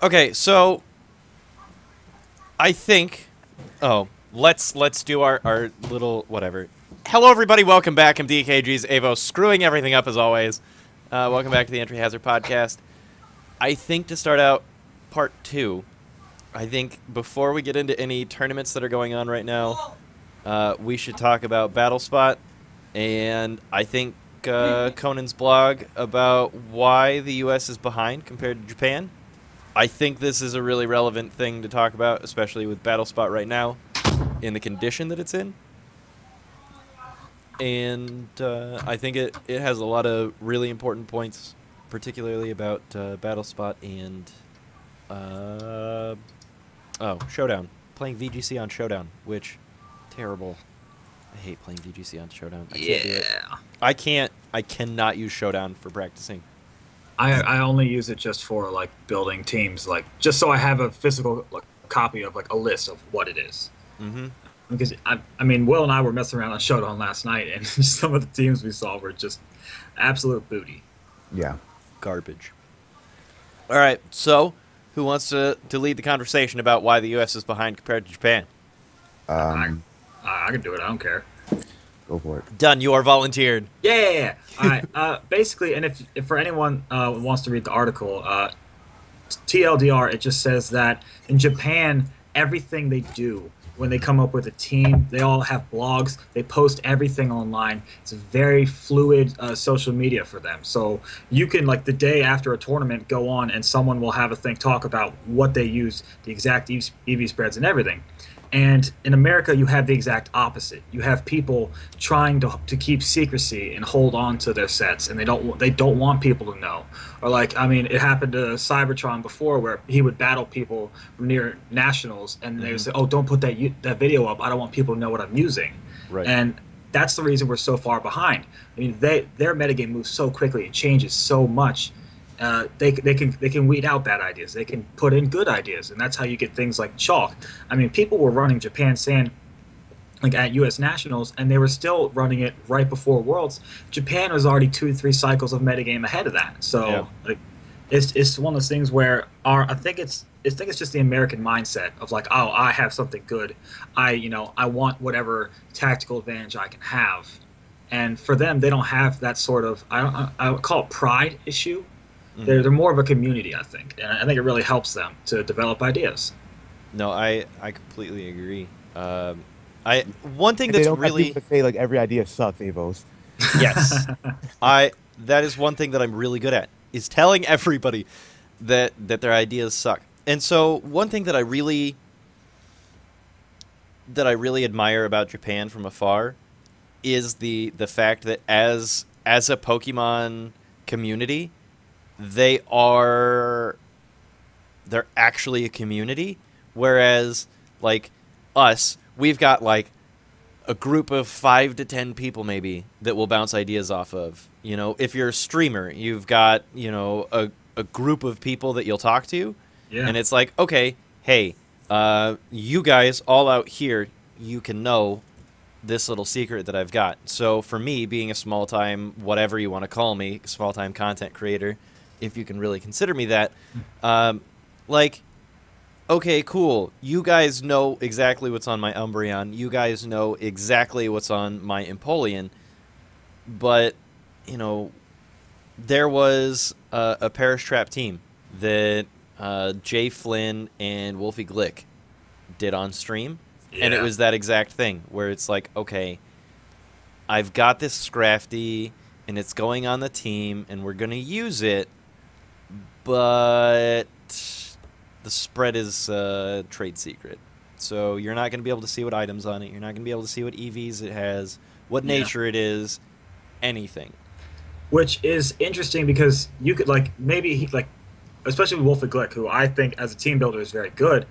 Okay, so I think. Oh, let's do our little whatever. Hello, everybody. Welcome back. I'm DKG's Avo, screwing everything up as always. Welcome back to the Entry Hazard Podcast. I think to start out part two, I think before we get into any tournaments that are going on right now, we should talk about BattleSpot, and I think Conan's blog about why the U.S. is behind compared to Japan. I think this is a really relevant thing to talk about, especially with BattleSpot right now, in the condition that it's in. And I think it has a lot of really important points, particularly about BattleSpot and Showdown. Playing VGC on Showdown, which terrible. I hate playing VGC on Showdown. I can't do it. I cannot use Showdown for practicing. I only use it just for like building teams, like just so I have a physical copy of like a list of what it is. Mm-hmm. Because I mean, Will and I were messing around on Showdown last night, and some of the teams we saw were just absolute booty. Yeah. Garbage. All right, so who wants to lead the conversation about why the U.S. is behind compared to Japan? I can do it. I don't care. Go for it. Done. You are volunteered. Yeah. All right. Basically, and if for anyone wants to read the article, TLDR, it just says that in Japan, everything they do when they come up with a team, they all have blogs. They post everything online. It's a very fluid social media for them. So you can, like, the day after a tournament, go on and someone will have a thing talk about what they use, the exact EV spreads and everything. And in America, you have the exact opposite. You have people trying to keep secrecy and hold on to their sets, and they don't want people to know. Or like, I mean, it happened to Cybertron before, where he would battle people near nationals, and they would say, "Oh, don't put that video up. I don't want people to know what I'm using." Right. And that's the reason we're so far behind. I mean, their metagame moves so quickly, it changes so much. They can weed out bad ideas. They can put in good ideas, and that's how you get things like chalk. I mean, people were running Japan Sand like at U.S. Nationals, and they were still running it right before Worlds. Japan was already 2-3 cycles of metagame ahead of that. So Yeah. like, it's one of those things where I think it's just the American mindset of like, oh, I have something good. I want whatever tactical advantage I can have, and for them, they don't have that sort of I would call it pride issue. They're more of a community, I think, and I think it really helps them to develop ideas. No, I completely agree. One thing They that's don't have really people to say like every idea sucks, Avos. yes, that is one thing that I'm really good at, is telling everybody that their ideas suck. And so one thing that I really admire about Japan from afar is the fact that as a Pokemon community, they're actually a community, whereas like us, we've got like a group of 5 to 10 people maybe that will bounce ideas off of. You know, if you're a streamer, you've got, you know, a group of people that you'll talk to, Yeah. and it's like, okay, hey, you guys all out here, you can know this little secret that I've got. So for me, being a small-time, whatever you want to call me, small-time content creator, if you can really consider me that, like, okay, cool. You guys know exactly what's on my Umbreon. You guys know exactly what's on my Empoleon. But, you know, there was a Perish Trap team that Jay Flynn and Wolfie Glick did on stream. Yeah. And it was that exact thing where it's like, okay, I've got this Scrafty, and it's going on the team, and we're going to use it, but the spread is trade secret. So you're not going to be able to see what items on it. You're not going to be able to see what EVs it has, what nature it is, anything. Which is interesting because you could especially with Wolfie Glick, who I think as a team builder is very good.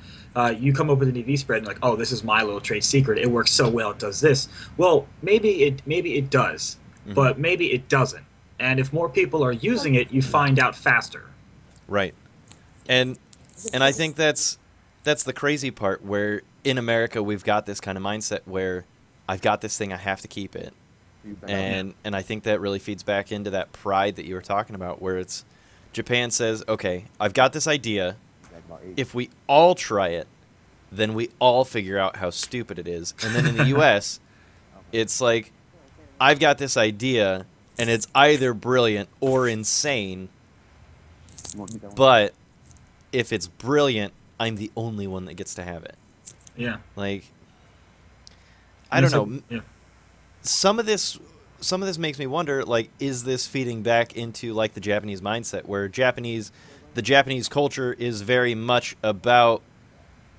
You come up with an EV spread and like, oh, this is my little trade secret. It works so well. It does this. Well, maybe it does, but maybe it doesn't. And if more people are using it, you find out faster. Right. And I think that's the crazy part, where in America we've got this kind of mindset where I've got this thing, I have to keep it. And I think that really feeds back into that pride that you were talking about, where it's Japan says, okay, I've got this idea, if we all try it, then we all figure out how stupid it is. And then in the U.S., it's like, I've got this idea, and it's either brilliant or insane, but if it's brilliant, I'm the only one that gets to have it. Yeah. Like, I don't know. Yeah. Some of this makes me wonder, like, is this feeding back into, like, the Japanese mindset, where the Japanese culture is very much about,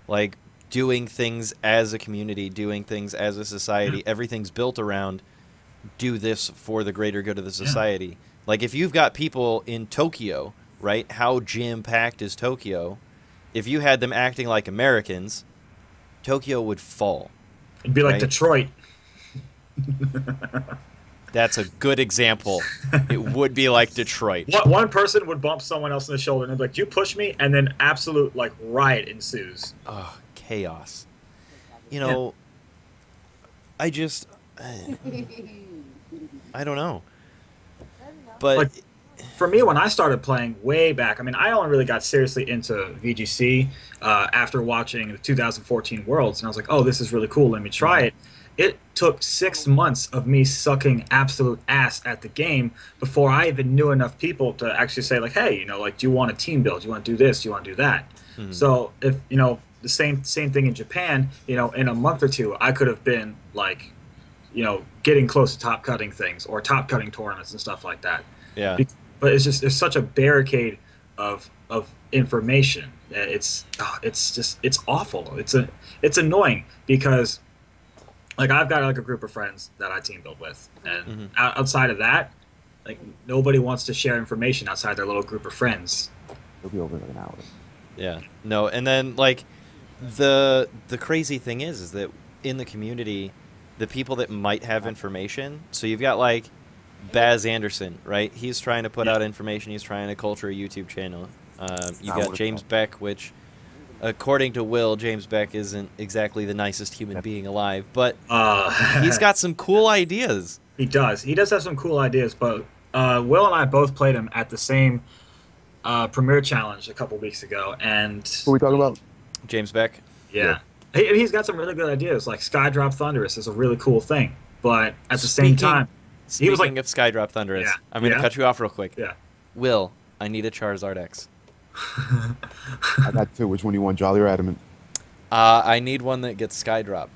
like, doing things as a community, doing things as a society. Everything's built around do this for the greater good of the society. Like, if you've got people in Tokyo, right, how jam-packed is Tokyo? If you had them acting like Americans, Tokyo would fall. It'd be like right? Detroit. That's a good example. It would be like Detroit. One person would bump someone else in the shoulder and they'd be like, "You push me," and then absolute, like, riot ensues. Oh, chaos. You know, I just... I don't know. But... Like, for me, when I started playing way back, I mean, I only really got seriously into VGC after watching the 2014 Worlds, and I was like, "Oh, this is really cool. Let me try it." It took 6 months of me sucking absolute ass at the game before I even knew enough people to actually say, like, "Hey, you know, like, do you want a team build? Do you want to do this? Do you want to do that?" So, if you know, the same thing in Japan, you know, in a month or two, I could have been like, you know, getting close to top cutting things or top cutting tournaments and stuff like that. Yeah. But it's just, there's such a barricade of information. It's awful. It's annoying because, like, I've got like a group of friends that I team build with, and outside of that, like, nobody wants to share information outside their little group of friends. It'll be over in like an hour. Yeah. No, and then, like, the crazy thing is that in the community, the people that might have information, so you've got, like, Baz Anderson, right? He's trying to put out information. He's trying to culture a YouTube channel. You got James Beck, which, according to Will, James Beck isn't exactly the nicest human being alive, but he's got some cool ideas. He does. He does have some cool ideas, but Will and I both played him at the same Premier Challenge a couple weeks ago, and... Who are we talking about? James Beck? Yeah. He's got some really good ideas, like Skydrop Thunderous is a really cool thing, but at the same time... Speaking he was like, of Skydrop Thunderous, I'm going to cut you off real quick. Yeah. Will, I need a Charizard X. I got two. Which one do you want, Jolly or Adamant? I need one that gets Skydrop.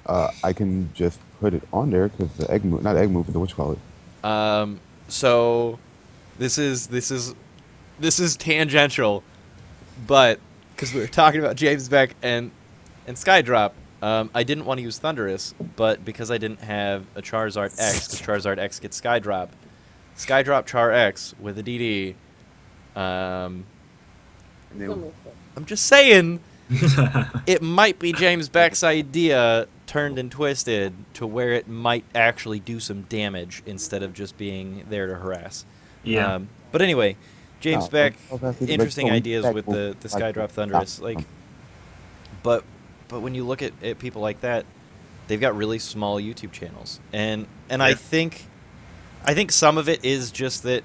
I can just put it on there because the egg move, not egg move, but the whatchamacallit. So this is tangential, but because we were talking about James Beck and Skydrop, I didn't want to use Thunderous, but because I didn't have a Charizard X, because Charizard X gets Skydrop Char X with a DD. I'm just saying, it might be James Beck's idea turned and twisted to where it might actually do some damage instead of just being there to harass. Yeah. But anyway, James Beck, interesting ideas with the Skydrop Thunderous. Like, but when you look at people like that, they've got really small YouTube channels, and I think some of it is just that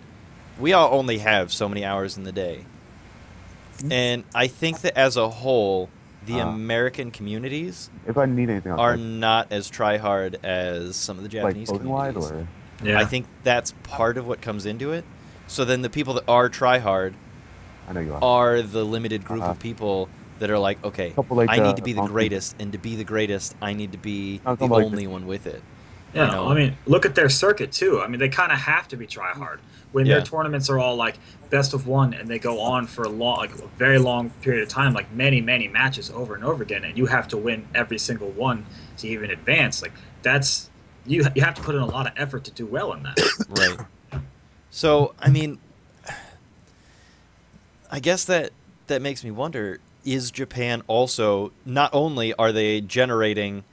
we all only have so many hours in the day, and I think that as a whole, the American communities if I need anything are not as try-hard as some of the Japanese communities. Or? Yeah. I think that's part of what comes into it. So then the people that are try-hard are the limited group of people that are like, okay, like I need to be the greatest, and to be the greatest, I need to be the only one with it. Yeah, you know? I mean, look at their circuit, too. I mean, they kind of have to be try-hard. When their tournaments are all, like, best of one, and they go on for a very long period of time, like many, many matches over and over again, and you have to win every single one to even advance, like, that's... You have to put in a lot of effort to do well in that. Right. So, I mean, I guess that makes me wonder, is Japan also, not only are they generating,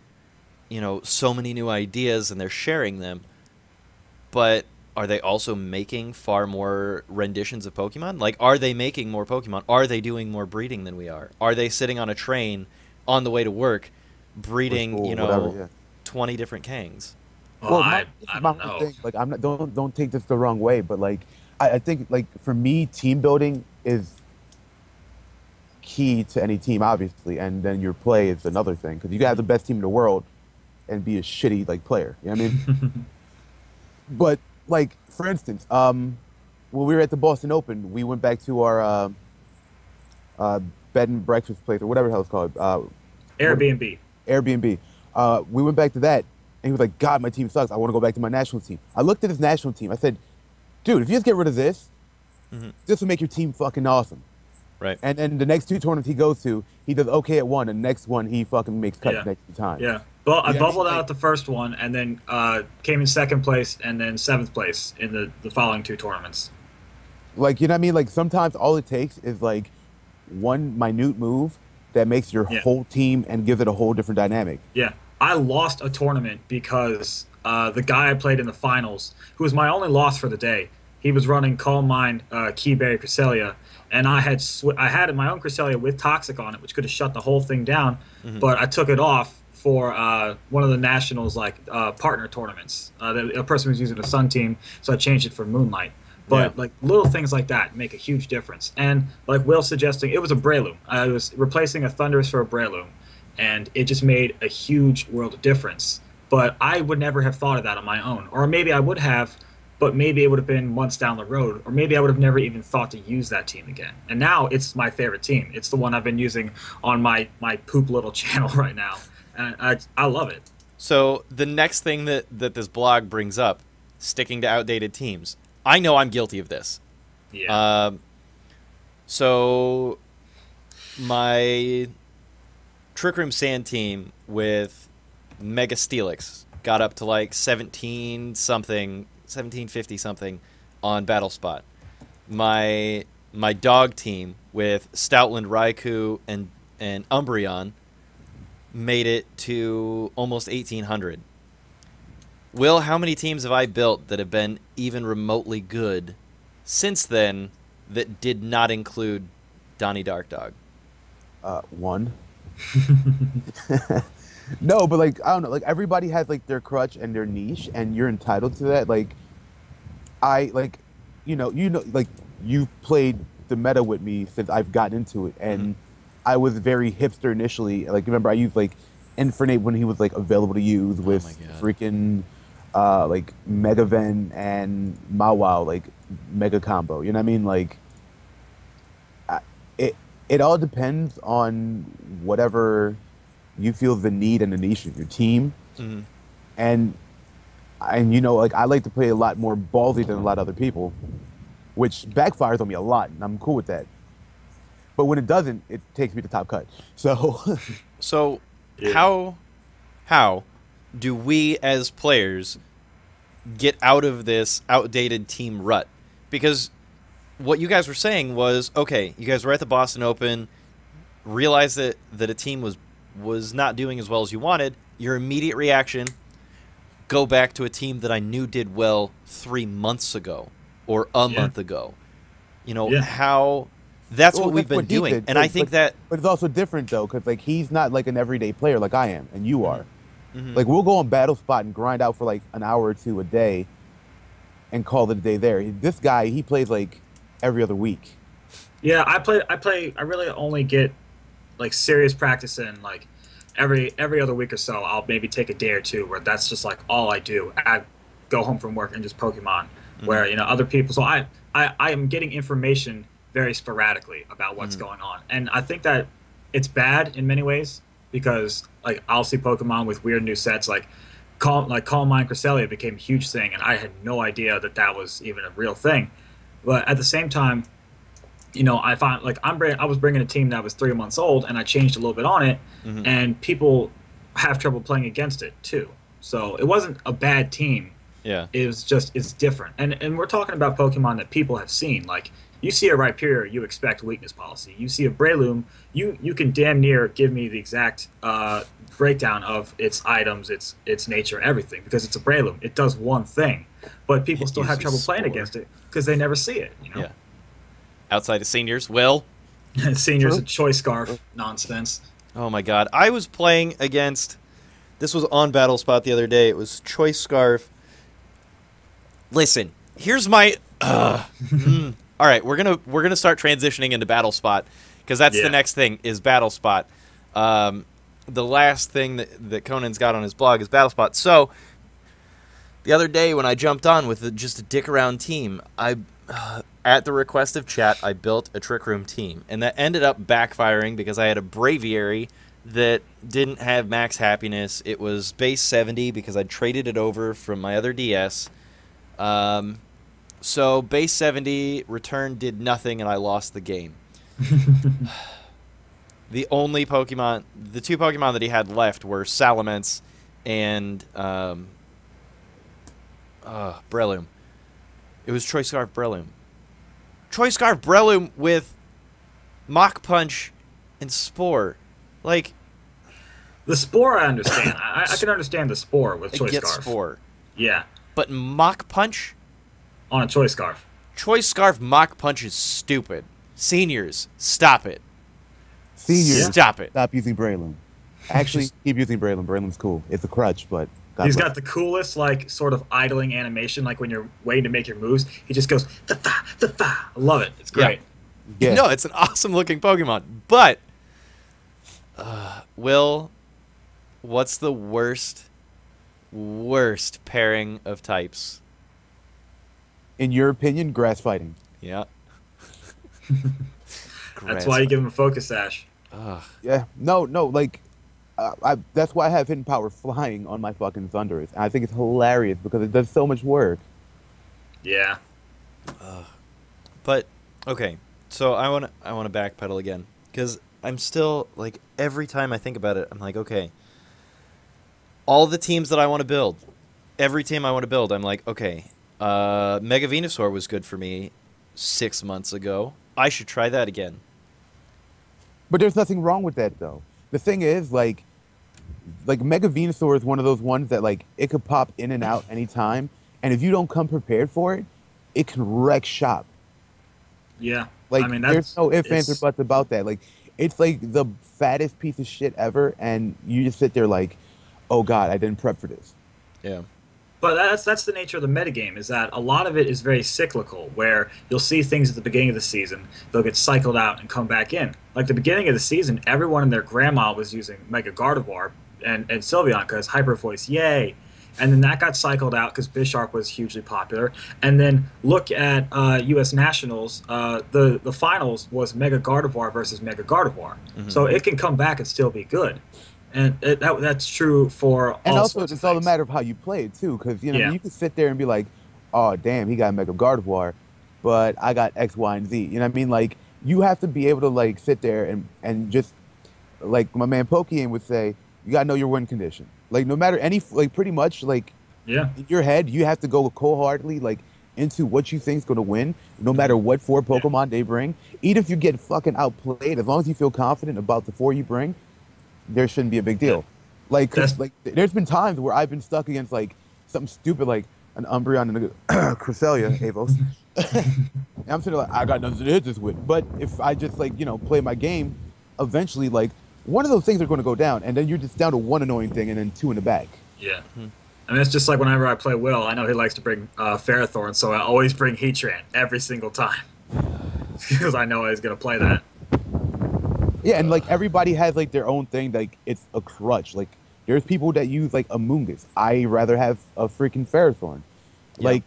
you know, so many new ideas and they're sharing them, but are they also making far more renditions of Pokemon? Like, are they making more Pokemon? Are they doing more breeding than we are? Are they sitting on a train on the way to work breeding, you know, 20 different Kangs? Well, I don't know. Thing. Like, I'm not. Don't take this the wrong way, but like, I think like for me, team building is key to any team, obviously, and then your play is another thing because you can have the best team in the world and be a shitty like player. You know what I mean? But like for instance, when we were at the Boston Open, we went back to our bed and breakfast place or whatever the hell it's called. Airbnb. Airbnb. We went back to that, and he was like, "God, my team sucks. I want to go back to my national team." I looked at his national team. I said, "Dude, if you just get rid of this, this will make your team fucking awesome." Right. And then the next two tournaments he goes to, he does okay at one, and the next one he fucking makes cut next time. Yeah. Well, I bubbled out at the first one, and then came in second place, and then seventh place in the following two tournaments. Like, you know what I mean? Like, sometimes all it takes is like one minute move that makes your whole team and gives it a whole different dynamic. Yeah. I lost a tournament because the guy I played in the finals, who was my only loss for the day, he was running Calm Mind Keyberry Cresselia, and I had my own Cresselia with Toxic on it, which could have shut the whole thing down, but I took it off for one of the Nationals partner tournaments. A person was using the Sun team, so I changed it for Moonlight. But like little things like that make a huge difference. And like Will suggesting, it was a Breloom. I was replacing a Thundurus for a Breloom, and it just made a huge world of difference. But I would never have thought of that on my own, or maybe I would have, but maybe it would have been months down the road, or maybe I would have never even thought to use that team again. And now it's my favorite team. It's the one I've been using on my poop little channel right now, and I love it. So the next thing that this blog brings up, sticking to outdated teams. I know I'm guilty of this. Yeah. So my Trick Room Sand team with Mega Steelix got up to like 1750 something on Battle Spot. My dog team with Stoutland, Raikou, and Umbreon made it to almost 1800. Will, how many teams have I built that have been even remotely good since then that did not include Donnie Darkdog? One. No, but like I don't know, like everybody has like their crutch and their niche, and you're entitled to that. Like I like, you know, like you've played the meta with me since I've gotten into it, and I was very hipster initially. Like remember, I used like Infernape when he was like available to use with freaking. Like Megaven and Mawile, like mega combo. You know what I mean? Like, it all depends on whatever you feel the need and the niche of your team. And you know, like I like to play a lot more ballsy than a lot of other people, which backfires on me a lot, and I'm cool with that. But when it doesn't, it takes me to top cut. So, how do we as players get out of this outdated team rut? Because what you guys were saying was, okay, you guys were at the Boston Open, realized that a team was not doing as well as you wanted. Your immediate reaction, go back to a team that I knew did well 3 months ago or a month ago. You know, how that's what we've been doing. And I think that... But it's also different, though, because like, he's not like an everyday player like I am, and you are. Like, we'll go on Battle Spot and grind out for like an hour or two a day and call it a day there. This guy, he plays like every other week. Yeah, I really only get like serious practice in like every other week or so. I'll maybe take a day or two where that's just like all I do. I go home from work and just Pokemon. Where, you know, other people, so I am getting information very sporadically about what's going on. And I think that it's bad in many ways, because like I'll see Pokemon with weird new sets like Calm Mind Cresselia became a huge thing, and I had no idea that was even a real thing. But at the same time, you know, I find like I was bringing a team that was 3 months old, and I changed a little bit on it, and people have trouble playing against it too. So it wasn't a bad team. Yeah, it was just, it's different. And we're talking about Pokemon that people have seen. Like, you see a Rhyperior, you expect weakness policy. You see a Breloom, you can damn near give me the exact breakdown of its items, its nature, everything, because it's a Breloom. It does one thing, but people still have trouble playing against it because they never see it. You know? Yeah. Outside of seniors, Will. Seniors, a Choice Scarf nonsense. Oh my God, I was playing against. This was on Battle Spot the other day. It was Choice Scarf. Listen, here's my. All right, we're gonna start transitioning into Battle Spot, because that's Yeah. the next thing is Battle Spot. The last thing that Conan's got on his blog is Battle Spot. So the other day when I jumped on with just a dick around team, at the request of chat, I built a Trick Room team, and that ended up backfiring because I had a Braviary that didn't have max happiness. It was base 70 because I traded it over from my other DS. So base 70 return did nothing, and I lost the game. The two Pokemon that he had left were Salamence and Breloom. It was Choice Scarf Breloom. Choice Scarf Breloom with Mach Punch and Spore. Like, The Spore, I understand. I can understand the Spore with Choice get Scarf. Spore. Yeah, But Mach Punch? on a Choice Scarf. Choice Scarf Mach Punch is stupid. Seniors, stop it. Seniors, Stop it. stop using Breloom. Actually, keep using Breloom. Breloom's cool. It's a crutch, but He's got the coolest, like, sort of idling animation, like when you're waiting to make your moves. He just goes, the-fa, the-fa. I love it. It's great. Yeah. No, it's an awesome looking Pokemon. But, Will, what's the worst pairing of types? In your opinion, grass fighting. Yeah. That's why you give him a Focus Sash. Ugh. Yeah. No, like, that's why I have Hidden Power flying on my fucking Thundurus. And I think it's hilarious because it does so much work. Yeah. But okay, so I want to backpedal again because I'm still like every time I think about it, I'm like, okay, all the teams that I want to build, every team I want to build, I'm like, okay, Mega Venusaur was good for me 6 months ago. I should try that again. But there's nothing wrong with that, though. The thing is, like Mega Venusaur is one of those ones that, like, it could pop in and out anytime, and if you don't come prepared for it, it can wreck shop. Yeah. Like, I mean, there's no ifs, ands, or it's- buts about that. Like, it's like the fattest piece of shit ever, and you just sit there like, oh god, I didn't prep for this. Yeah. But that's the nature of the metagame, is that a lot of it is very cyclical, where you'll see things at the beginning of the season, they'll get cycled out and come back in. Like the beginning of the season, everyone and their grandma was using Mega Gardevoir and Sylveon because Hyper Voice, yay! And then that got cycled out because Bisharp was hugely popular. And then look at U.S. Nationals, the finals was Mega Gardevoir versus Mega Gardevoir. Mhm. So it can come back and still be good. And that's true for And all also, sorts it's of all a things. matter of how you play it too, because you know Yeah. you can sit there and be like, oh damn, he got Mega Gardevoir, but I got X, Y, and Z. You know what I mean? Like you have to be able to like sit there and just like my man Pokien would say, you gotta know your win condition. Like no matter like pretty much like Yeah. in your head, you have to go cold-heartedly like into what you think's gonna win, no matter what four Pokemon they bring. Even if you get fucking outplayed, as long as you feel confident about the four you bring, there shouldn't be a big deal. Like, 'cause, That's- like there's been times where I've been stuck against like something stupid like an Umbreon and a Cresselia, Avos. And I'm sitting there like, I got nothing to hit this with. But if I just like, play my game, eventually like one of those things are going to go down, and then you're just down to one annoying thing and then two in the back. Yeah. I mean, it's just like whenever I play Will, I know he likes to bring Ferrothorn, so I always bring Heatran every single time. Because I know he's going to play that. Yeah, and like everybody has like their own thing. Like it's a crutch. Like there's people that use like Amoonguss. I rather have a freaking Ferrothorn. Yeah. Like,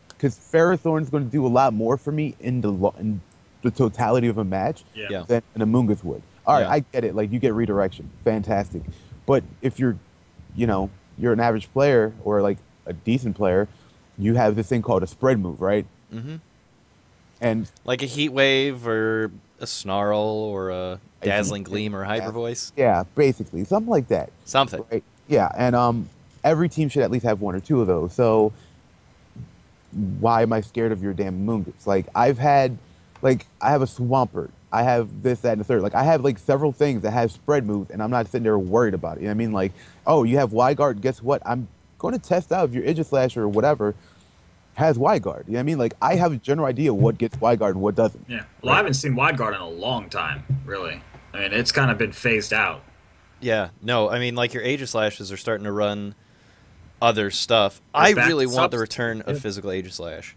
because Ferrothorn's going to do a lot more for me in the totality of a match Yeah. than an Amoonguss would. All right, Yeah. I get it. Like you get redirection, fantastic. But if you're an average player or like a decent player, you have this thing called a spread move, right? Mm-hmm. And Like a Heat Wave or a Snarl or a Dazzling Gleam or Hyper Voice. yeah, basically something like that. Something. Right. Yeah, and every team should at least have one or two of those. So why am I scared of your damn Amoonguss? Like I have a Swampert. I have this, that, and the third. Like I have like several things that have spread moves, and I'm not sitting there worried about it. You know what I mean? Like, oh, you have Y-Guard. Guess what? I'm going to test out if your Aegislash or whatever has Y-Guard. You know what I mean? Like I have a general idea what gets Y-Guard and what doesn't. Yeah. Well, I haven't seen Wideguard in a long time, really. I mean, it's kind of been phased out. Yeah. No, I mean, like your Aegislashes are starting to run other stuff. It's I back really to want the substance. return of Yeah. physical Aegislash.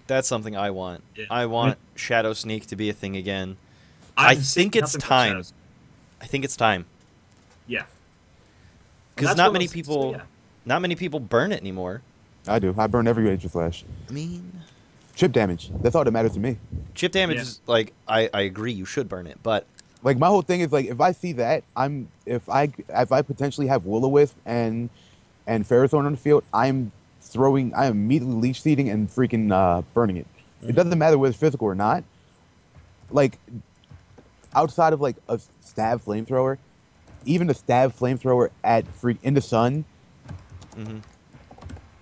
That's something I want. Yeah. I want Shadow Sneak to be a thing again. I I'm seeing think it's nothing but time. shadows. I think it's time. Yeah. Because That's not what many most- people, yeah. not many people burn it anymore. I do. I burn every Aegis Slash. I mean, Chip damage. That's all that matters to me. chip damage Yeah. is like I agree you should burn it, but Like my whole thing is like if I see that if I potentially have Will-O-Wisp and Ferrothorn on the field, I am immediately leech seeding and freaking burning it. It doesn't matter whether it's physical or not. Like outside of like a stab flamethrower, even a stab flamethrower at in the sun Mhm.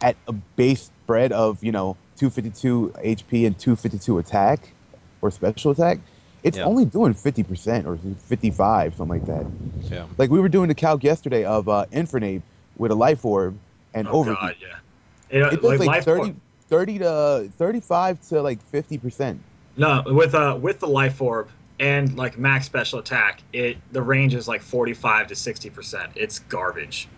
at a base spread of 252 HP and 252 attack or special attack, it's Yeah. only doing 50% or 55, something like that. yeah. Like we were doing the calc yesterday of Infernape with a life orb and Oh overheat. god, yeah. It, It does like Life 30 to 35 to like 50%. No, with the life orb and like max special attack, the range is like 45 to 60%. It's garbage.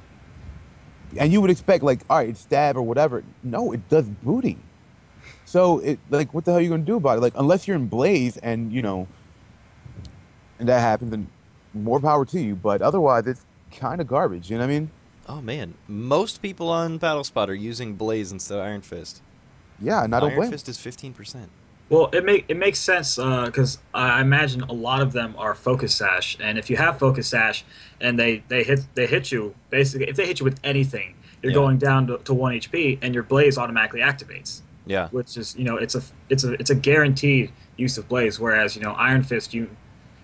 And you would expect like, all right, stab or whatever. No, it does booty. So it like, what the hell are you gonna do about it? Like, unless you're in Blaze and and that happens, then more power to you. But otherwise, it's kind of garbage. You know what I mean? Oh man, most people on BattleSpot are using Blaze instead of Iron Fist. Yeah, and I don't Iron blame. Fist is 15%. Well, it makes sense because I imagine a lot of them are focus sash, and if you have focus sash and they hit you basically, if they hit you with anything, you're Yeah. going down to 1 HP, and your blaze automatically activates, Yeah. which is it's a guaranteed use of blaze. Whereas Iron Fist, you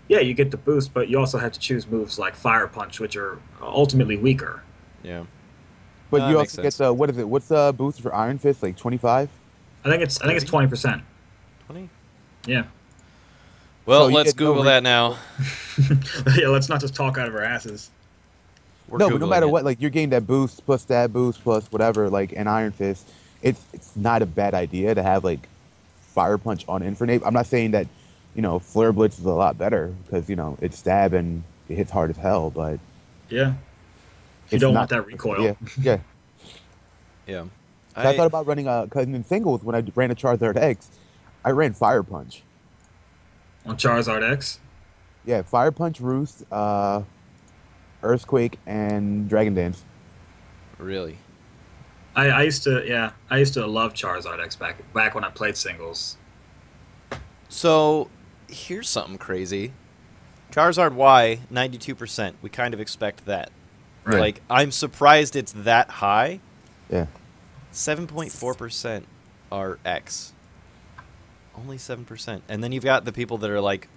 get the boost, but you also have to choose moves like Fire Punch, which are ultimately weaker. Yeah. But No, you that also makes get the what is it? What's the boost for Iron Fist? Like 25? I think it's 20%. 20? Yeah. Well, So you let's get no Google that now. Yeah, let's not just talk out of our asses. We're No, but no Googling matter it. what, like you're getting that boost plus stab boost plus whatever, like an Iron Fist. It's not a bad idea to have like Fire Punch on Infernape. I'm not saying that Flare Blitz is a lot better because it's stab and it hits hard as hell, but Yeah. If you it's don't not- want that recoil. Yeah, yeah. Yeah. I thought about running because in singles when I ran a Charizard X, I ran Fire Punch. On Charizard X. Yeah, Fire Punch, Roost, Earthquake, and Dragon Dance. Really? I used to love Charizard X back when I played singles. So, here's something crazy. Charizard Y, 92%. We kind of expect that. Right. Like, I'm surprised it's that high. Yeah. 7.4% are X. Only 7%. And then you've got the people that are, like,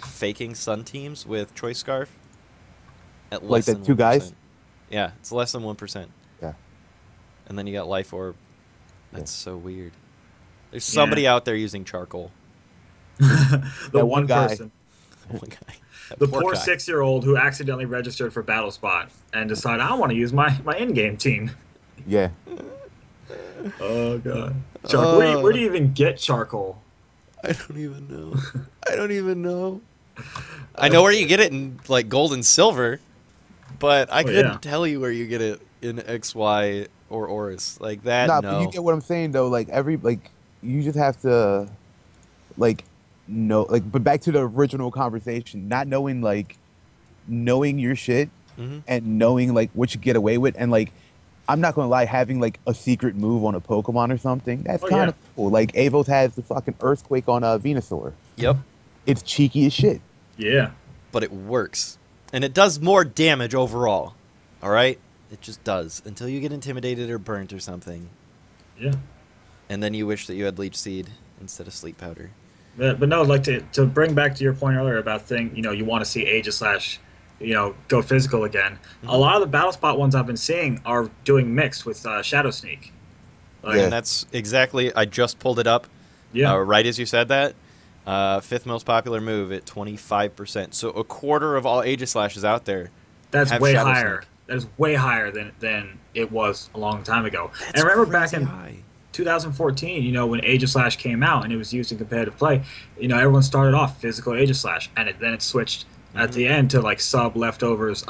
faking Sun teams with Choice Scarf. At Like less the than two 1%. guys? Yeah, it's less than 1%. Yeah. And then you got Life Orb. That's Yeah. so weird. There's somebody out there using charcoal. The That one one guy. person. Oh my god. That The poor poor guy. 6-year-old who accidentally registered for BattleSpot and decided, I want to use my in-game team. Yeah. Oh, God. Charcoal. Where do you even get charcoal? I don't even know. I don't even know. I know where you get it in like gold and silver, but I couldn't yeah. tell you where you get it in XY or Oris. Like that, Nah, no. but you get what I'm saying though. Like you just have to, like, know. Like, but back to the original conversation. Not knowing knowing your shit Mhm. and knowing like what you get away with, and like, I'm not gonna lie, having like a secret move on a Pokemon or something. That's Oh, kind of yeah. cool. Like Avos has the fucking Earthquake on Venusaur. Yep, It's cheeky as shit. Yeah. but it works. And it does more damage overall. All right? It just does until you get intimidated or burnt or something. Yeah. And then you wish that you had Leech Seed instead of Sleep Powder. But no, like to bring back to your point earlier about you want to see Aegis Slash, go physical again. A lot of the BattleSpot ones I've been seeing are doing mixed with Shadow Sneak. Like, Yeah. And that's exactly, I just pulled it up Yeah. right as you said that. Fifth most popular move at 25%. So a quarter of all Aegislashes out there. That's have way Shadow higher. Sneak. That is way higher than it was a long time ago. And I remember back in high. 2014, when Aegislash came out and it was used in competitive play, everyone started off physical Aegislash, and then it switched at the end to like sub leftovers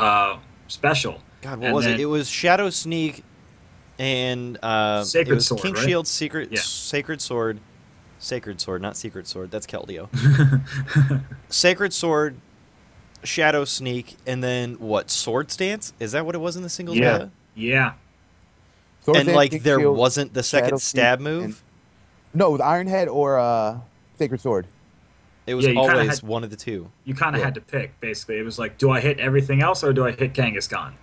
special. God, what And was then- it? It was Shadow Sneak and Sacred it was Sword, King right? Shield, Secret Yeah. Sacred Sword, Sacred Sword, not Secret Sword. That's Keldeo. Sacred Sword, Shadow Sneak, and then what? Swords Dance? Is that what it was in the singles Yeah. meta? Yeah. Sword And Dance, like King there Shield, wasn't the second Shadow stab Sneak, move. and- No, with Iron Head or Sacred Sword. It was Yeah, you kinda always had- one of the two. You kind of Yeah. had to pick, basically. It was like, do I hit everything else or do I hit Kangaskhan?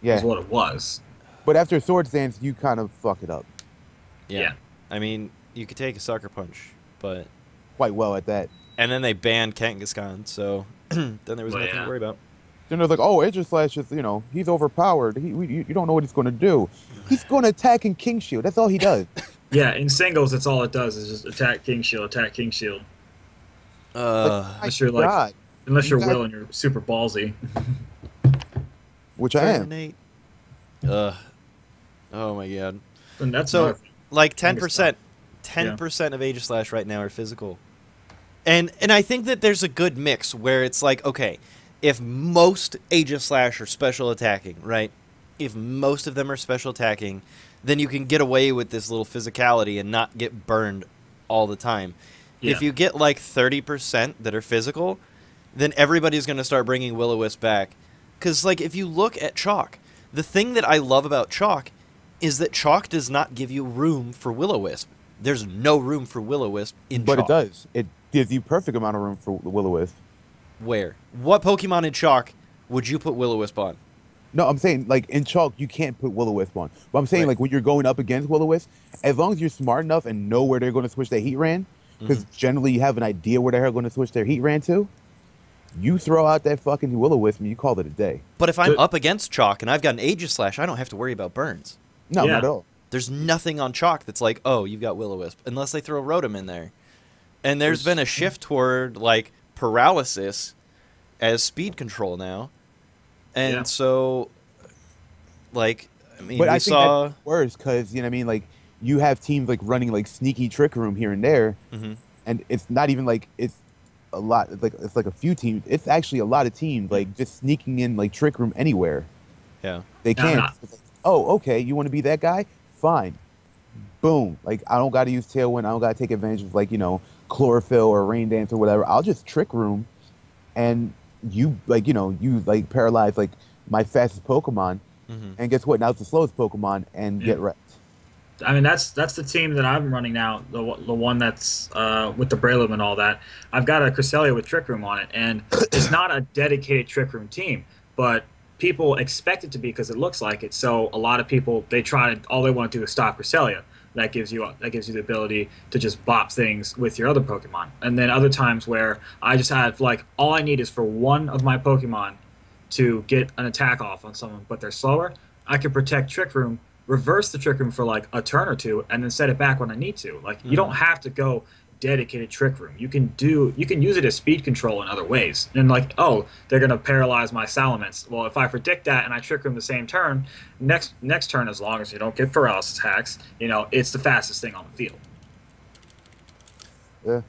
Yeah. Is what it was. But after Sword Dance, you kind of fuck it up Yeah. I mean, you could take a sucker punch, but quite well at that. and then they banned Kangaskhan, so then there was Well, nothing yeah. to worry about. Then they're like, oh, Aegislash is, he's overpowered. You don't know what he's going to do. He's going to attack in King Shield. That's all he does. Yeah, in singles, that's all it does is just attack King Shield, attack King Shield. Unless you're like, God. unless You you're guys- Will and you're super ballsy. Which I am. Terminate. Oh my god. And that's So, another thing. like Kangaskhan. 10% of Aegislash right now are physical. And I think that there's a good mix where it's like, okay, if most Aegislash are special attacking, right? If most of them are special attacking, then you can get away with this little physicality and not get burned all the time. Yeah. If you get like 30% that are physical, then everybody's going to start bringing Will-O-Wisp back. Because, like, if you look at Chalk, the thing that I love about Chalk is that Chalk does not give you room for Will-O-Wisp. There's no room for Will-O-Wisp in But Chalk. it does. It gives you perfect amount of room for Will-O-Wisp. Where? What Pokemon in Chalk would you put Will-O-Wisp on? No, I'm saying, like, in Chalk, you can't put Will-O-Wisp on. But I'm saying, Right. like, when you're going up against Will-O-Wisp, as long as you're smart enough and know where they're going to switch their heat ran, because generally you have an idea where they're going to switch their heat ran to, you throw out that fucking Will-O-Wisp and you call it a day. But if I'm Good. up against Chalk and I've got an Aegislash, I don't have to worry about burns. No, Yeah. not at all. There's nothing on Chalk that's like, oh, you've got Will-O-Wisp, unless they throw Rotom in there. And there's been a shift toward, like, paralysis as speed control now. And Yeah. so, like, I mean, But we I think saw... that's worse because, you know what I mean, like, you have teams, like, running, like, sneaky Trick Room here and there, Mhm. and it's not even, like, it's a lot, it's like a few teams. It's actually a lot of teams, like, just sneaking in, like, Trick Room anywhere. Yeah. They No, can't. no. It's like, oh, okay, you want to be that guy? Fine. Boom. Like, I don't got to use Tailwind. I don't got to take advantage of, like, Chlorophyll or Rain Dance or whatever. I'll just Trick Room, and you, like, you, like, paralyze, like, my fastest Pokemon, Mhm. and guess what? Now it's the slowest Pokemon, and get wrecked. I mean, that's the team that I'm running now, the one that's with the Breloom and all that. I've got a Cresselia with Trick Room on it, and it's not a dedicated Trick Room team, but people expect it to be because it looks like it. So a lot of people, all they want to do is stop Cresselia. That gives you the ability to just bop things with your other Pokemon. And then other times where I just have, like, all I need is for one of my Pokemon to get an attack off on someone, but they're slower, I can protect Trick Room, reverse the Trick Room for like a turn or two, and then set it back when I need to. Like, you don't have to go dedicated Trick Room. You can use it as speed control in other ways. And like, oh, they're gonna paralyze my Salamence. Well, if I predict that and I Trick Room the same turn, next turn, as long as you don't get paralysis hacks, it's the fastest thing on the field. Yeah.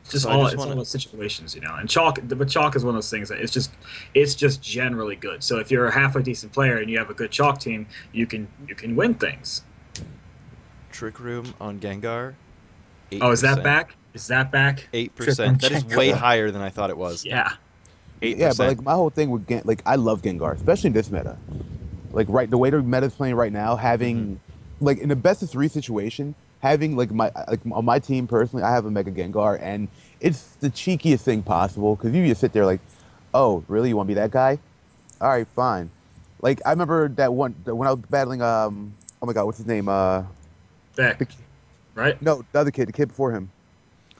Just So I all just it's wanna- all those situations, and Chalk is one of those things that it's just generally good. So if you're a halfway decent player and you have a good Chalk team, you can win things. Trick Room on Gengar. 8%. Oh, is that back? Is that back? 8%. That is Trick Room way Gengar. higher than I thought it was. Yeah. 8%. Yeah, but like my whole thing with like I love Gengar, especially in this meta. Like the way the meta's playing right now, having like in the best of 3 situation, having like on my team personally, I have a Mega Gengar, and it's the cheekiest thing possible because you just sit there like, oh, really? You want to be that guy? All right, fine. Like I remember that when I was battling oh my god, what's his name? Beck. Right? No, the other kid, the kid before him.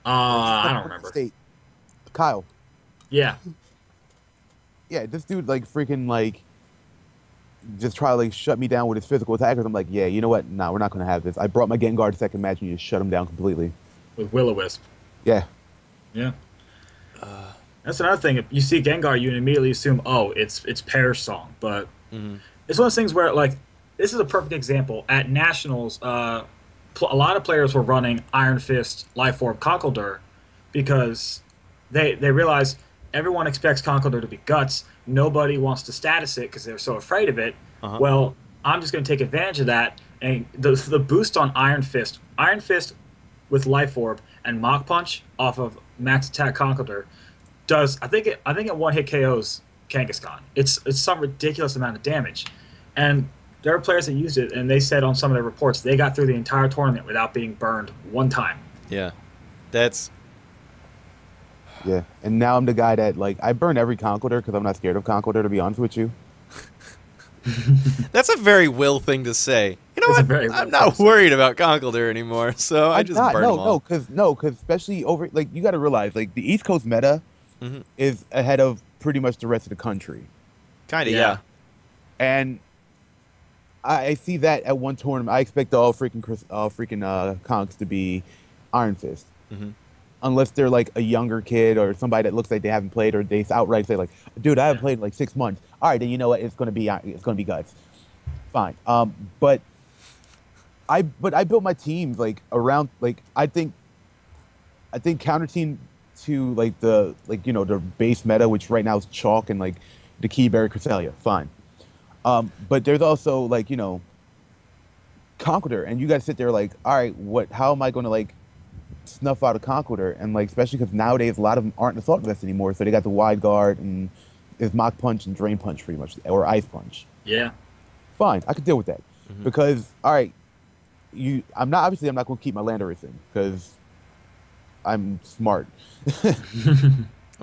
I don't remember. State. Kyle. Yeah. Yeah, this dude like freaking like just try to like shut me down with his physical attackers. I'm like, yeah, you know what? Nah, we're not gonna have this. I brought my Gengar to second match and you just shut him down completely. With Will-O-Wisp. Yeah. Yeah. That's another thing. If you see Gengar, you immediately assume, oh, it's Pear's song. But it's one of those things where, like, this is a perfect example. At Nationals, a lot of players were running Iron Fist, Life Orb, Conkeldurr because they realize everyone expects Conkeldurr to be Guts. Nobody wants to status it because they're so afraid of it. Well, I'm just going to take advantage of that. And the boost on Iron Fist with Life Orb and Mach Punch off of Max Attack Conkeldurr does I think it one hit KOs Kangaskhan. It's some ridiculous amount of damage, and there are players that used it, and they said on some of their reports they got through the entire tournament without being burned one time. Yeah, that's Yeah, and now I'm the guy that like I burn every Conkeldurr because I'm not scared of Conkeldurr, to be honest with you. that's a very Will thing to say. You know It's a what? very I'm Will not thing. worried about Conkeldurr anymore, so I I'm just not, burn them all. because especially over like you got to realize like the East Coast meta Mhm. is ahead of pretty much the rest of the country, Kind of, Yeah. yeah. and I see that at one tournament. I expect all freaking conks to be Iron Fist. Mhm. Unless they're like a younger kid or somebody that looks like they haven't played, or they outright say like, "Dude, I haven't played in like 6 months." All right, then you know what? It's gonna be Guts. Fine. But I built my teams like around like I think counter team to like the the base meta, which right now is Chalk and like the Keyberry Cresselia. Fine. But there's also like Conkeldurr, and you got to sit there like, all right, how am I going to like snuff out a Conkeldurr? And like especially because nowadays a lot of them aren't assault vest anymore, so they got the wide guard and is Mach Punch and Drain Punch pretty much, or Ice Punch. Yeah. Fine, I could deal with that because all right, I'm not going to keep my Land Racing because I'm smart. I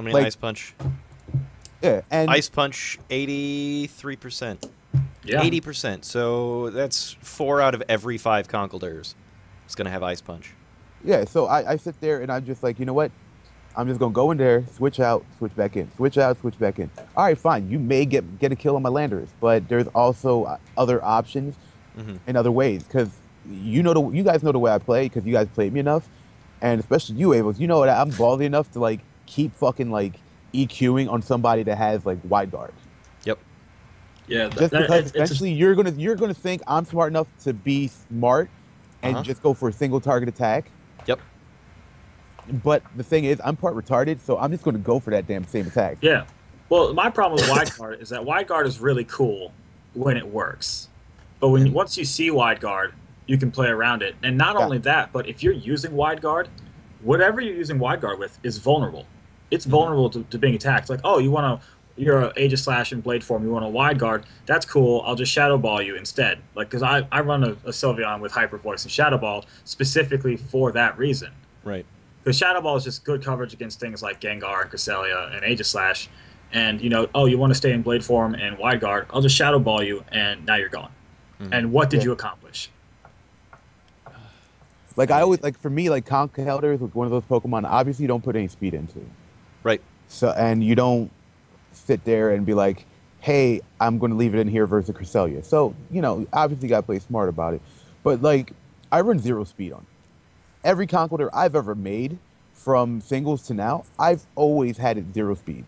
mean, Like- Ice Punch. Yeah, and Ice Punch, 83%. Yeah. 80%. So that's 4 out of every 5 Conkeldurrs is going to have Ice Punch. yeah, so I sit there and I'm just like, you know what? I'm just gonna go in there, switch out, switch back in, switch out, switch back in. All right, fine. You may get a kill on my Landers, but there's also other options in other ways because you guys know the way I play because you guys played me enough, and especially you, Avos. You know that I'm ballsy enough to like keep fucking like EQing on somebody that has like wide guard. Yep. Yeah. Just because eventually you're gonna think I'm smart enough to be smart and just go for a single target attack. Yep. But the thing is, I'm part retarded, so I'm just going to go for that damn same attack. Yeah. Well, my problem with wide guard is that wide guard is really cool when it works, but once you see wide guard, you can play around it. And not only that, but if you're using wide guard, whatever you're using wide guard with is vulnerable. It's vulnerable to being attacked. Like, oh, you're an Aegis Slash in Blade form. You want a wide guard? That's cool. I'll just Shadow Ball you instead. Like, because I run a Sylveon with Hyper Voice and Shadow Ball specifically for that reason. Right. Because Shadow Ball is just good coverage against things like Gengar and Cresselia and Aegis Slash. And, you want to stay in Blade form and Wide Guard, I'll just Shadow Ball you, and now you're gone. And what did you accomplish? Like, I always, like, for me, like, Conkeldurr is one of those Pokemon, obviously you don't put any speed into. Right. So, and you don't sit there and be like, hey, I'm going to leave it in here versus Cresselia. So, obviously you got to play smart about it. But, like, I run 0 speed on it. Every Conkeldurr I've ever made, from singles to now, I've always had it 0 speed.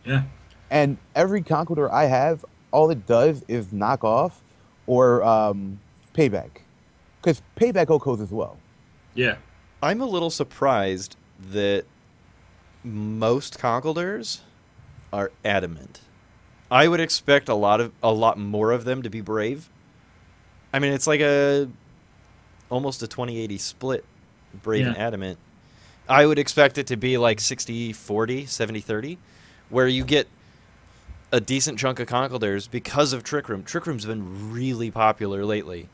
Yeah. And every Conkeldurr I have, all it does is knock off or payback. Because payback Okos as well. Yeah. I'm a little surprised that most Conkeldurrs are adamant. I would expect a lot more of them to be brave. I mean, it's like almost a 20-80 split, brave and adamant. I would expect it to be like 60-40, 70-30, where you get a decent chunk of Conkeldurrs because of Trick Room. Trick Room's been really popular lately.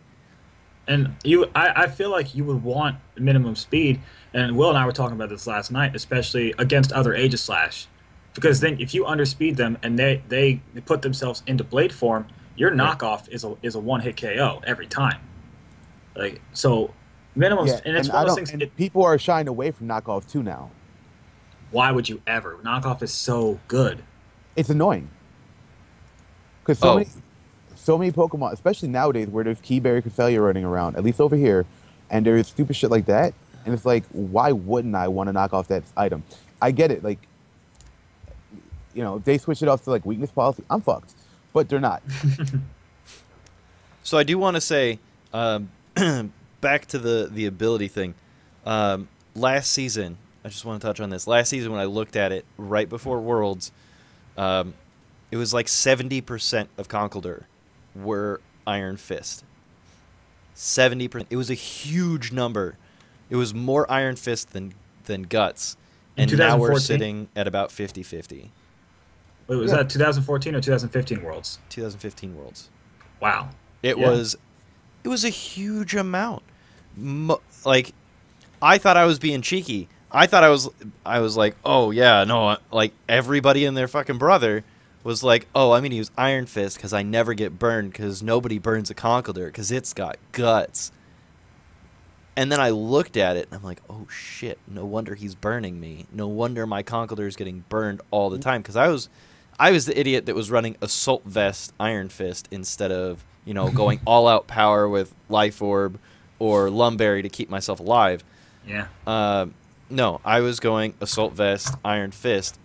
And I feel like you would want minimum speed, and Will and I were talking about this last night, especially against other Aegis Slash. Because then if you underspeed them and they put themselves into Blade form, your knockoff is a one-hit KO every time. Like, so minimum, and it's one of those things. And people are shying away from knockoff too now. Why would you ever? Knockoff is so good. It's annoying. Because so many Pokemon, especially nowadays, where there's Keyberry Cresselia running around, at least over here, and there's stupid shit like that, and it's like, why wouldn't I want to knock off that item? I get it, like, if they switch it off to like weakness policy, I'm fucked. But they're not. So I do want to say, back to the ability thing. Last season, I just want to touch on this. Last season, when I looked at it right before Worlds, it was like 70% of Conkeldurr were Iron Fist. 70%. It was a huge number. It was more Iron Fist than Guts. In And now we're 2014? sitting at about 50-50. Wait, was that 2014 or 2015 Worlds? 2015 Worlds. Wow. It Yeah. was a huge amount. Like, I thought I was being cheeky. I thought I was like, oh yeah, no, like everybody and their fucking brother was like, oh, I'm gonna use Iron Fist because I never get burned because nobody burns a Conkeldurr because it's got guts. And then I looked at it and I'm like, oh shit, no wonder he's burning me. No wonder my Conkeldurr is getting burned all the time because I was the idiot that was running Assault Vest Iron Fist instead of, you know, going all out power with Life Orb or Lumberry to keep myself alive. Yeah. No, I was going Assault Vest, Iron Fist,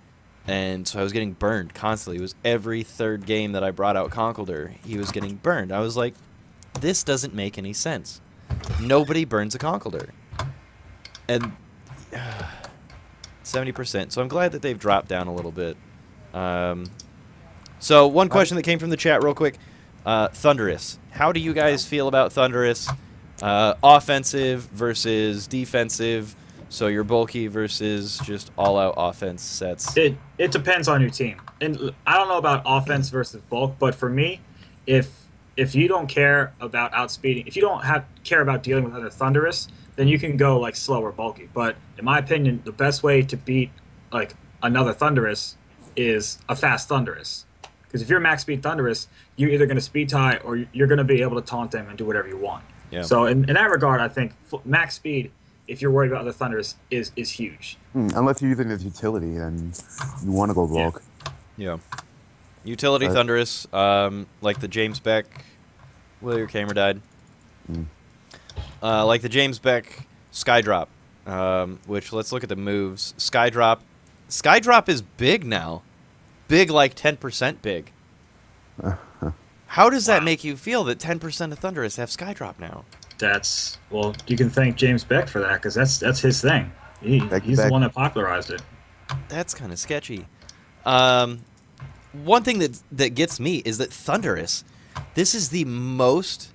and so I was getting burned constantly. It was every third game that I brought out Conkeldurr, he was getting burned. I was like, this doesn't make any sense. Nobody burns a Conkeldurr. And 70%. So I'm glad that they've dropped down a little bit. So one question that came from the chat real quick. Thunderous. How do you guys feel about Thunderous? Offensive versus defensive. So you're bulky versus just all-out offense sets. It depends on your team, and I don't know about offense versus bulk, but for me, if you don't care about outspeeding, if you don't care about dealing with other Thunderous, then you can go like slow or bulky. But in my opinion, the best way to beat like another Thunderous is a fast Thunderous, because if you're max speed Thunderous, you're either going to speed tie or you're going to be able to taunt them and do whatever you want. Yeah. So in that regard, I think max speed, if you're worried about other Thunderous, is huge. Unless you're using this utility, then you want to go bulk. Yeah. Utility Thunderous, like the James Beck. Well, your camera died. Like the James Beck Skydrop, which let's look at the moves. Skydrop is big now. Big, like 10% big. How does that make you feel that 10% of Thunderous have Skydrop now? Well, you can thank James Beck for that, because that's his thing. He's the one that popularized it. That's kind of sketchy. One thing that gets me is that Thunderous, this is the most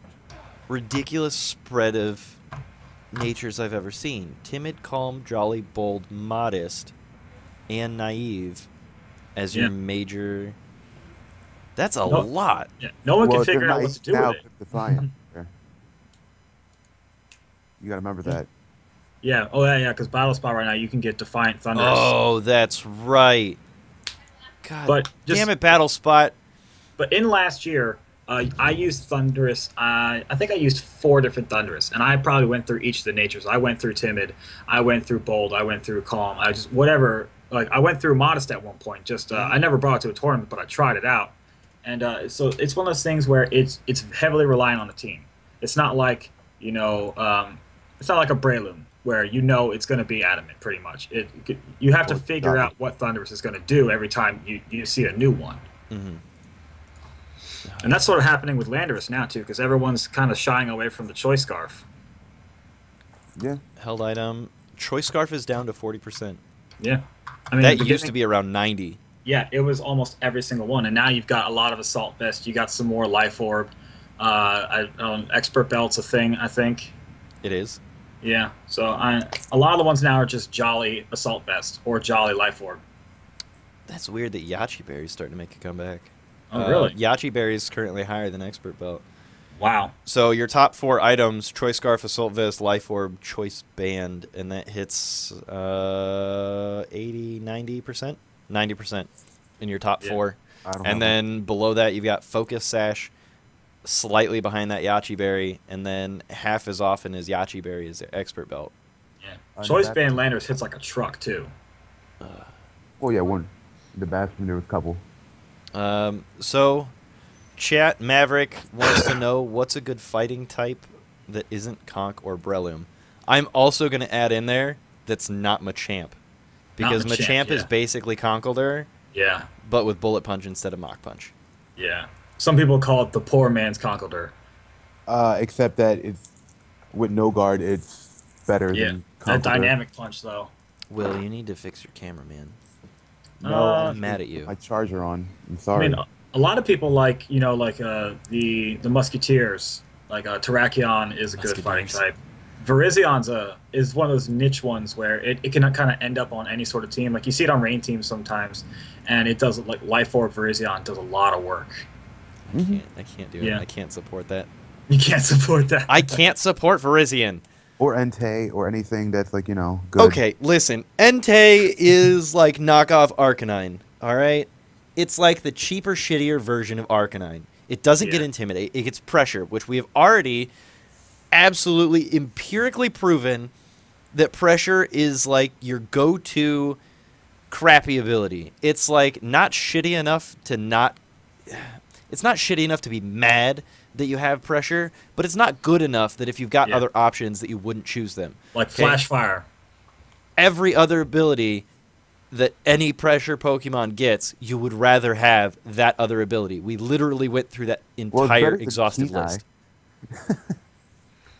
ridiculous spread of natures I've ever seen. Timid, calm, jolly, bold, modest, and naive as your major. That's a lot. Yeah. No one can figure out what to do with it. Defiant. You got to remember that. Yeah. Oh, yeah, because Battle Spot right now, you can get Defiant Thunderous. Oh, that's right. God but damn it, Battle Spot. But in last year, I used Thunderous. I think I used 4 different Thunderous, and I probably went through each of the natures. I went through Timid, I went through Bold, I went through Calm. I just whatever. Like I went through Modest at one point. Just I never brought it to a tournament, but I tried it out. And so it's one of those things where it's heavily reliant on the team. It's not like it's not like a Breloom where it's going to be adamant pretty much. You have to figure out what Thunderous is going to do every time you see a new one. Mm-hmm. And that's sort of happening with Landorus now too, because everyone's kind of shying away from the Choice Scarf. Yeah. Held item. Choice Scarf is down to 40%. Yeah. I mean, that used to be around 90. Yeah, it was almost every single one, and now you've got a lot of Assault Vest. You got some more Life Orb. Expert Belt's a thing, I think. It is. Yeah, so a lot of the ones now are just Jolly Assault Vest or Jolly Life Orb. That's weird that Yachi Berry's starting to make a comeback. Oh, really? Yachi Berry is currently higher than Expert Belt. Wow. So your top 4 items, Choice Scarf, Assault Vest, Life Orb, Choice Band, and that hits 80, 90%? 90% in your top 4. And then below that you've got Focus Sash, slightly behind that Yachi Berry, and then half as often as Yachi Berry is Expert Belt. Yeah. Choice Band Landers hits like a truck too. Oh yeah, one. In the bathroom there was a couple. So chat Maverick wants to know what's a good fighting type that isn't Conk or Breloom. I'm also going to add in there that's not Machamp. Because Machamp is basically Conkeldurr, yeah, but with Bullet Punch instead of Mach Punch. Yeah. Some people call it the poor man's Conkeldurr. Except that it's with no guard, it's better than Conkeldurr. That dynamic punch, though. Will, you need to fix your camera, man. No, I'm mad at you. My charger on. I'm sorry. I mean, a lot of people like the Musketeers. Like Terrakion is a good fighting type. Virizion is one of those niche ones where it can kind of end up on any sort of team. Like you see it on rain teams sometimes, and it does like Life Orb Virizion does a lot of work. I can't do it. Yeah. I can't support that. You can't support that. I can't support Virizion. Or Entei, or anything that's like, good. Okay, listen. Entei is like knockoff Arcanine, all right? It's like the cheaper, shittier version of Arcanine. It doesn't get Yeah. Intimidate. It gets Pressure, which we have already absolutely empirically proven that Pressure is like your go-to crappy ability. It's like not shitty enough to not... It's not shitty enough to be mad that you have Pressure, but it's not good enough that if you've got Yeah. other options that you wouldn't choose them. Like Okay. Flash Fire. Every other ability that any Pressure Pokemon gets, you would rather have that other ability. We literally went through that Well, it's entire better than exhaustive Keen Eye. list.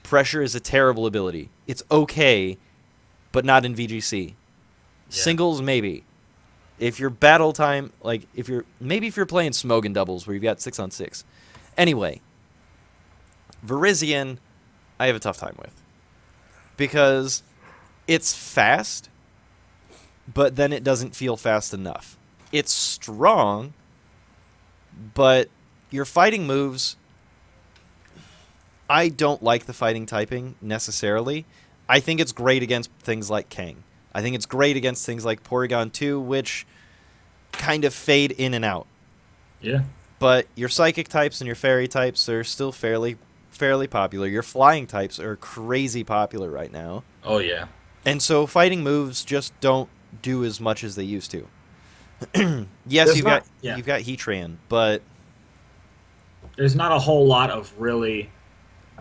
Pressure is a terrible ability. It's okay, but not in VGC. Yeah. Singles, maybe. If your battle time, like, if you're playing Smogon doubles where you've got 6-on-6. Anyway, Virizion, I have a tough time with. Because it's fast, but then it doesn't feel fast enough. It's strong, but your fighting moves... I don't like the fighting typing, necessarily. I think it's great against things like Kang. I think it's great against things like Porygon 2, which kind of fade in and out. Yeah. But your Psychic types and your Fairy types are still fairly popular. Your Flying types are crazy popular right now. Oh yeah. And so fighting moves just don't do as much as they used to. Yes, There's you've not- got yeah. you've got Heatran, but There's not a whole lot of really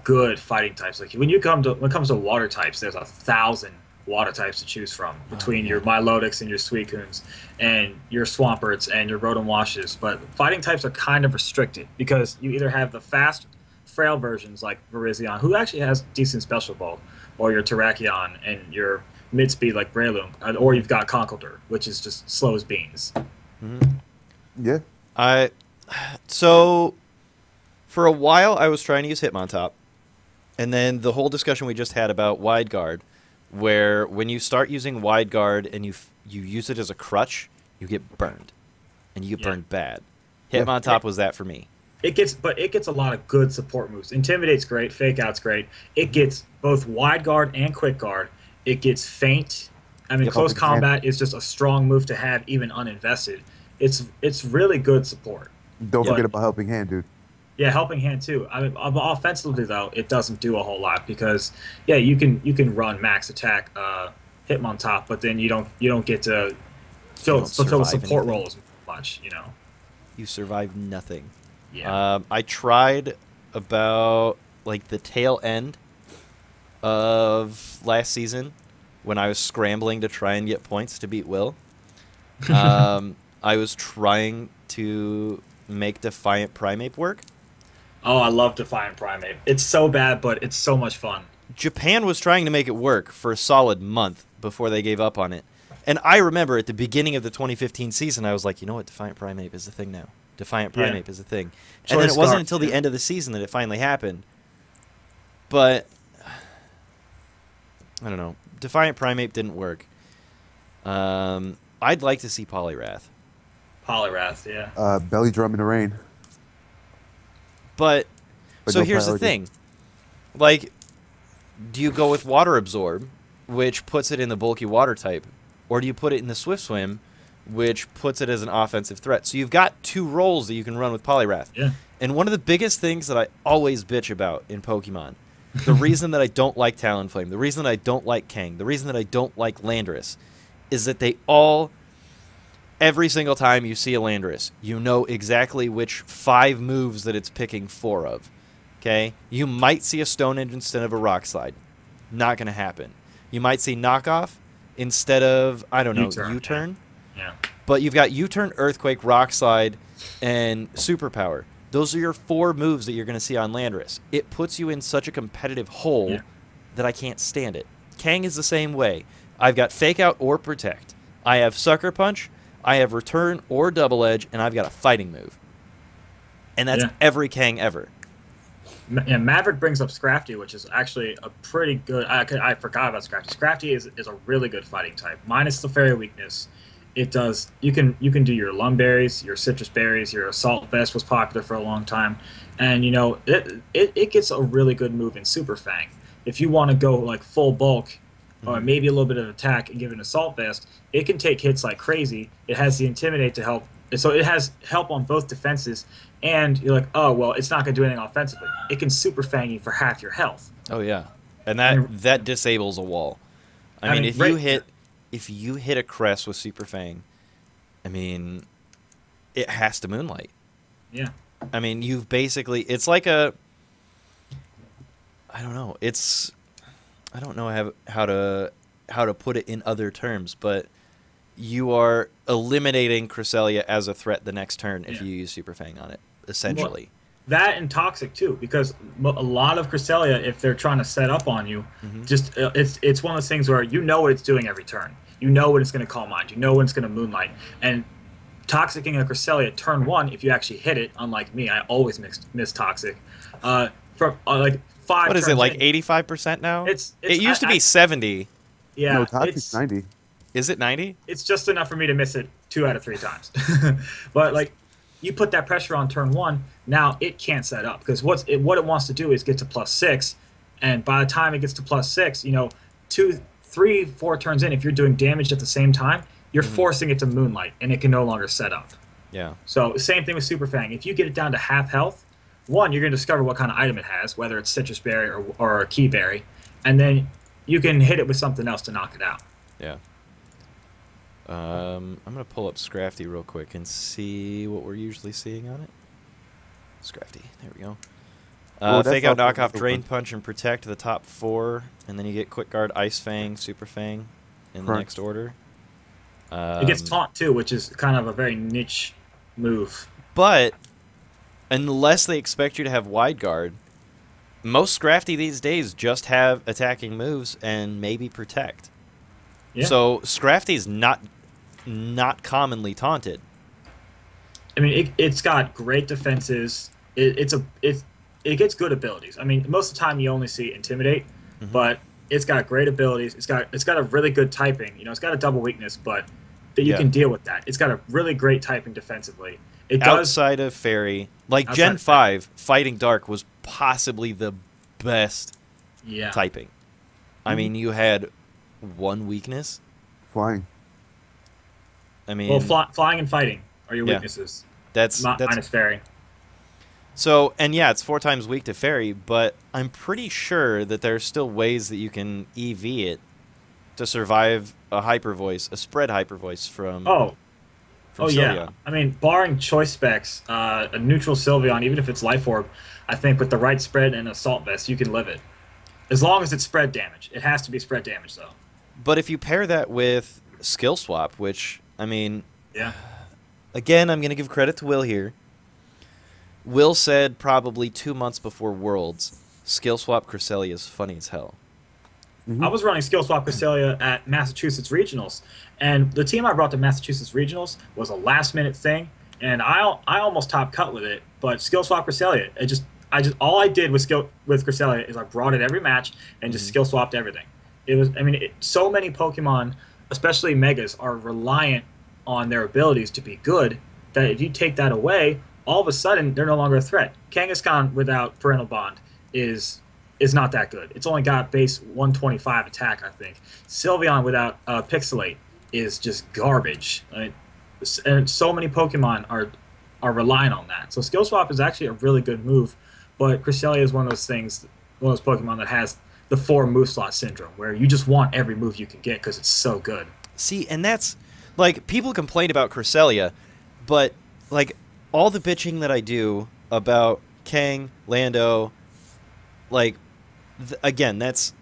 good fighting types. Like when it comes to water types, there's 1,000 water types to choose from between your Milotics and your Suicunes and your Swamperts and your Rotom Washes. But fighting types are kind of restricted because you either have the fast, frail versions like Virizion, who actually has decent special bulk, or your Terrakion and your mid-speed like Breloom, or you've got Conkeldurr, which is just slow as beans. Yeah. So for a while I was trying to use Hitmontop, and then the whole discussion we just had about Wide Guard, where when you start using Wide Guard and you use it as a crutch, you get burned, and you get Yeah. burned bad. Yeah. Hitmontop was that for me. It gets a lot of good support moves. Intimidate's great, Fake Out's great. It gets both Wide Guard and Quick Guard. It gets Feint. I mean, Yep, Close Helping Hand. Combat is just a strong move to have, even uninvested. It's really good support. Don't Yeah. forget about Helping Hand, dude. Yeah, Helping Hand too. I mean, offensively though, it doesn't do a whole lot because you can run max attack Hitmontop, but then you don't get to fulfill the survive support anything. role as much. You survived nothing. Yeah. I tried about like the tail end of last season when I was scrambling to try and get points to beat Will. I was trying to make Defiant Primeape work. Oh, I love Defiant Primate. It's so bad, but it's so much fun. Japan was trying to make it work for a solid month before they gave up on it. And I remember at the beginning of the 2015 season, I was like, you know what, Defiant Primeape is a thing now. Defiant Yeah. Primeape is a thing. And then Choice it wasn't Scarf, until the yeah. end of the season that it finally happened. But, I don't know. Defiant Primeape didn't work. I'd like to see Poliwrath. Poliwrath, yeah. Belly Drum in the Rain. But But so no here's the priority. thing. Like, do you go with Water Absorb, which puts it in the bulky water type, or do you put it in the Swift Swim, which puts it as an offensive threat? So you've got two roles that you can run with Poliwrath. Yeah. And one of the biggest things that I always bitch about in Pokemon, the reason that I don't like Talonflame, the reason that I don't like Kang, the reason that I don't like Landorus, is that they all, every single time you see a Landorus, you know exactly which 5 moves that it's picking 4 of. Okay? You might see a Stone Edge instead of a Rock Slide. Not going to happen. You might see Knockoff instead of, I don't know, U-turn, U-turn. Yeah. But you've got U-turn, Earthquake, Rock Slide, and Superpower. Those are your 4 moves that you're going to see on Landorus. It puts you in such a competitive hole Yeah. that I can't stand it. Kang is the same way. I've got Fake Out or Protect. I have Sucker Punch. I have Return or Double Edge, and I've got a fighting move. And that's Yeah. every Kang ever. Maverick brings up Scrafty, which is actually a pretty good. I forgot about Scrafty. Scrafty is a really good fighting type. Minus the fairy weakness, it does. You can do your Lumberries, your Citrus Berries, your Assault Vest was popular for a long time, and it gets a really good move in Super Fang. If you want to go like full bulk, or maybe a little bit of attack and give it an Assault Vest, it can take hits like crazy. It has the Intimidate to help. So it has help on both defenses, and you're like, oh, well, it's not going to do anything offensively. It can Super Fang you for half your health. Oh, yeah. And that disables a wall. I mean, if you hit a crest with Super Fang, I mean, it has to Moonlight. Yeah. I mean, you've basically... It's like a... I don't know. I don't know how to put it in other terms, but... You are eliminating Cresselia as a threat the next turn if you use Super Fang on it, essentially. Well, that and Toxic, too, because a lot of Cresselia, if they're trying to set up on you, just it's one of those things where you know what it's doing every turn. You know when it's going to Calm Mind. You know when it's going to Moonlight. And Toxicing a Cresselia turn 1, if you actually hit it, unlike me, I always miss Toxic. From like 5 What is it, like in, 85% now? It used to be 70. Yeah. No, Toxic's 90. Is it 90? It's just enough for me to miss it 2 out of 3 times. But like, you put that pressure on turn 1, now it can't set up because what it wants to do is get to +6, and by the time it gets to +6, 2, 3, 4 turns in, if you're doing damage at the same time, you're forcing it to Moonlight, and it can no longer set up. Yeah. So same thing with Super Fang. If you get it down to half health, 1, you're going to discover what kind of item it has, whether it's Citrus Berry or a Key Berry, and then you can hit it with something else to knock it out. Yeah. I'm going to pull up Scrafty real quick and see what we're usually seeing on it. Scrafty, there we go. Fake Out, Knock Off, Drain Punch, and Protect the top 4, and then you get Quick Guard, Ice Fang, Super Fang in the next order. It gets Taunt, too, which is kind of a very niche move. But, unless they expect you to have Wide Guard, most Scrafty these days just have attacking moves and maybe Protect. Yeah. So Scrafty's not commonly taunted. I mean, it's got great defenses. It gets good abilities. I mean, most of the time you only see Intimidate, but it's got great abilities. It's got a really good typing. It's got a double weakness, but that you can deal with that. It's got a really great typing defensively. Outside of Fairy, like Gen 5, Fighting Dark was possibly the best typing. I mean, you had one weakness. Flying. I mean, flying and fighting are your weaknesses. That's minus Fairy. So, and yeah, it's 4 times weak to Fairy, but I'm pretty sure that there's still ways that you can EV it to survive a Hyper Voice, a spread Hyper Voice from Sylveon. Yeah. I mean, barring choice specs, a neutral Sylveon, even if it's Life Orb, I think with the right spread and Assault Vest, you can live it. As long as it's spread damage. It has to be spread damage, though. But if you pair that with Skill Swap, which, I mean... Yeah. Again, I'm going to give credit to Will here. Will said probably 2 months before Worlds, Skill Swap Cresselia is funny as hell. I was running Skill Swap Cresselia at Massachusetts Regionals, and the team I brought to Massachusetts Regionals was a last-minute thing, and I almost top cut with it, but Skill Swap Cresselia, all I did with Cresselia is I brought it every match and just skill swapped everything. It was, I mean, so many Pokemon, especially Megas, are reliant on their abilities to be good that if you take that away, all of a sudden they're no longer a threat. Kangaskhan without Parental Bond is not that good. It's only got base 125 attack, I think. Sylveon without Pixelate is just garbage. And so many Pokemon are relying on that. So Skill Swap is actually a really good move. But Cresselia is one of those things, one of those Pokemon that has the 4 move slot syndrome, where you just want every move you can get because it's so good. See, and that's, like, people complain about Cresselia, but, like, all the bitching that I do about Kang, Lando, like, again, that's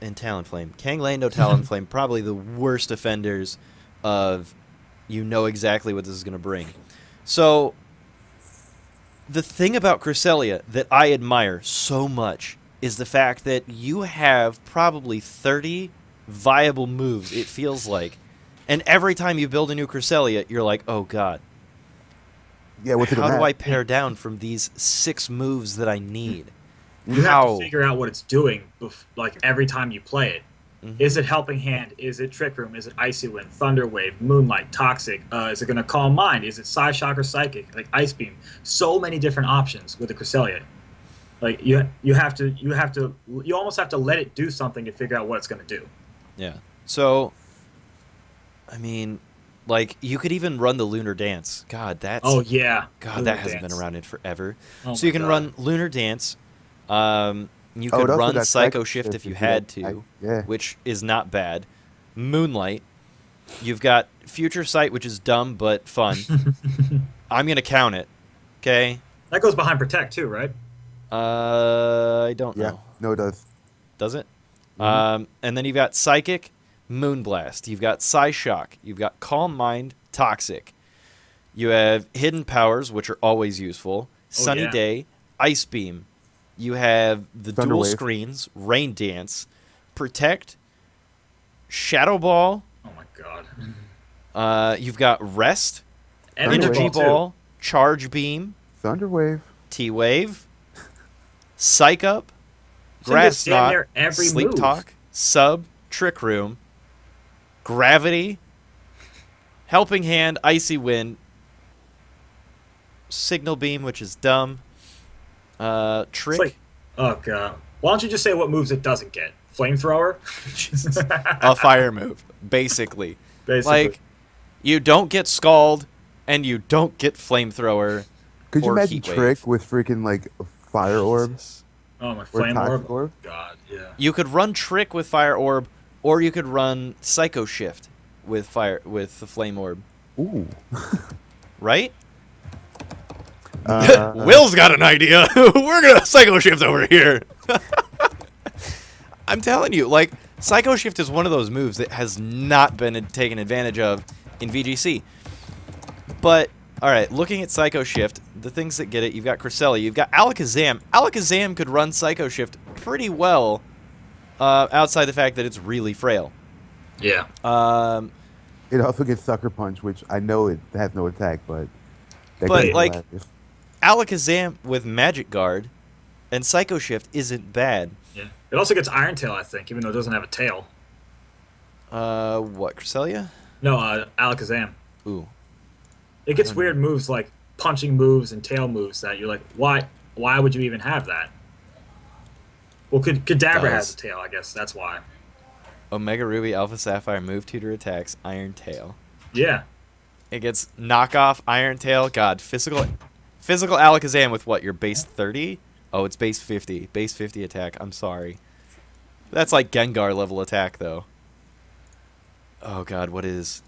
in Talonflame. Kang, Lando, Talonflame, probably the worst offenders of you know exactly what this is going to bring. So... The thing about Cresselia that I admire so much is the fact that you have probably 30 viable moves, it feels like. And every time you build a new Cresselia, you're like, oh, God. Yeah, How do I pare down from these 6 moves that I need? You have How? to figure out what it's doing, like every time you play it. Mhm. Is it Helping Hand? Is it Trick Room? Is it Icy Wind, Thunder Wave, Moonlight, Toxic? Is it going to Calm Mind? Is it Psyshock or Psychic? Like Ice Beam. So many different options with the Cresselia. Like you almost have to let it do something to figure out what it's going to do. Yeah. So, I mean, like, you could even run the Lunar Dance. God, that's... Oh yeah. God, Lunar that hasn't Dance. been around in forever. Oh So you my can God. run Lunar Dance. You Oh, could it also run got Psycho Shift if you had yeah. to, Yeah. which is not bad. Moonlight. You've got Future Sight, which is dumb but fun. I'm going to count it. Okay? That goes behind Protect too, right? I don't Yeah. know. No, it does. Does it? Mhm. And then you've got Psychic, Moonblast. You've got Psyshock. You've got Calm Mind, Toxic. You have Hidden Powers, which are always useful. Sunny yeah. Day, Ice Beam. You have the Thunder dual Wave. screens, Rain Dance, Protect, Shadow Ball. Oh my God. You've got Rest, Thunder Energy Wave. Ball, Charge Beam, Thunderwave. T-Wave, Psych Up, This thing Grass gets damn Knot, near every Sleep move. Talk, Sub, Trick Room, Gravity, Helping Hand, Icy Wind, Signal Beam, which is dumb, Trick. It's like, oh god. Why don't you just say what moves it doesn't get? Flamethrower? Jesus. A fire move, basically. Basically. Like, you don't get Scald, and you don't get Flamethrower. Could you or imagine Heat Wave. Trick with freaking like Fire Orb Jesus. Oh my or Flame Toxic Orb. Orb? God, yeah. You could run Trick with Fire Orb, or you could run Psycho Shift with the Flame Orb, Ooh. right? Uh, got an idea. We're gonna Psycho Shift over here. I'm telling you, like, Psycho Shift is one of those moves that has not been taken advantage of in VGC. But, alright, looking at Psycho Shift, the things that get it, you've got Cresselia, you've got Alakazam. Alakazam could run Psycho Shift pretty well, outside the fact that it's really frail. Yeah. It also gets Sucker Punch, which I know it has no attack, but that But, could be like, hilarious. Alakazam with Magic Guard and Psycho Shift isn't bad. Yeah. It also gets Iron Tail, I think, even though it doesn't have a tail. What, Cresselia? No, Alakazam. Ooh. It gets weird moves like punching moves and tail moves that you're like, why would you even have that? Well, Kadabra has Does. a tail, I guess. That's why. Omega Ruby, Alpha Sapphire, move tutor attacks, Iron Tail. Yeah. It gets knockoff, Iron Tail. God, physical Alakazam with what? Your base 30? Oh, it's base 50. Base 50 attack. I'm sorry. That's like Gengar level attack, though. Oh God, what is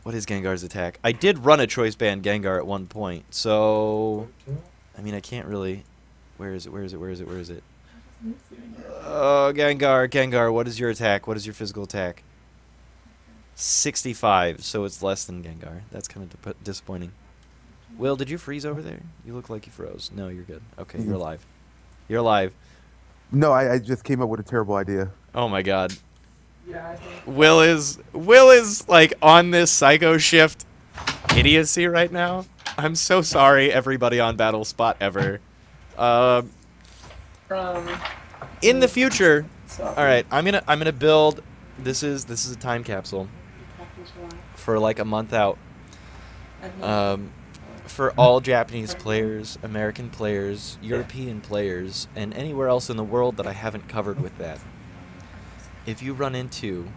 Gengar's attack? I did run a Choice Band Gengar at one point, so I mean I can't really. Where is it? Where is it? Where is it? Where is it? Oh, Gengar, what is your attack? What is your physical attack? 65, so it's less than Gengar. That's kind of disappointing. Will, did you freeze over there? You look like you froze. No, you're good. Okay, you're alive. You're alive. No, I just came up with a terrible idea. Oh my God. Will is like on this Psycho Shift idiocy right now. I'm so sorry, everybody on Battle Spot ever. In the future, all right, I'm gonna build. This is a time capsule for like a month out. For all Japanese players, American players, European players, and anywhere else in the world that I haven't covered with that. If you run into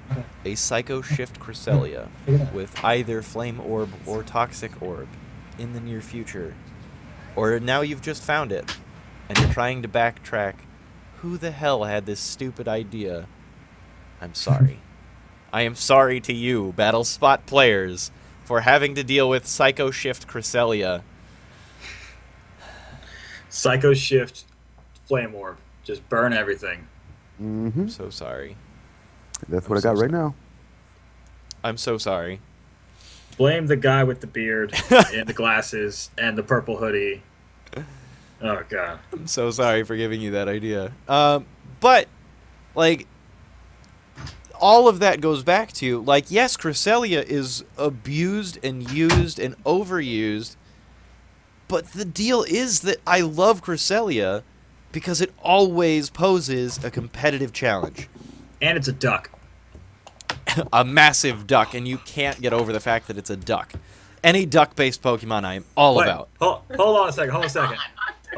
a Psycho Shift Cresselia with either Flame Orb or Toxic Orb in the near future, or now you've just found it, and you're trying to backtrack who the hell had this stupid idea, I'm sorry. I am sorry to you, Battle Spot players, for having to deal with Psycho Shift Cresselia. Psycho Shift, Flame Orb. Just burn everything. Mm-hmm. I'm so sorry. That's what I'm I got so right now. I'm so sorry. Blame the guy with the beard and the glasses and the purple hoodie. Oh, God. I'm so sorry for giving you that idea. But, like, all of that goes back to, like, yes, Cresselia is abused and used and overused, but the deal is that I love Cresselia, because it always poses a competitive challenge. And it's a duck. A massive duck, and you can't get over the fact that it's a duck. Any duck-based Pokemon I am all Wait, about. Hold on a second. Hold on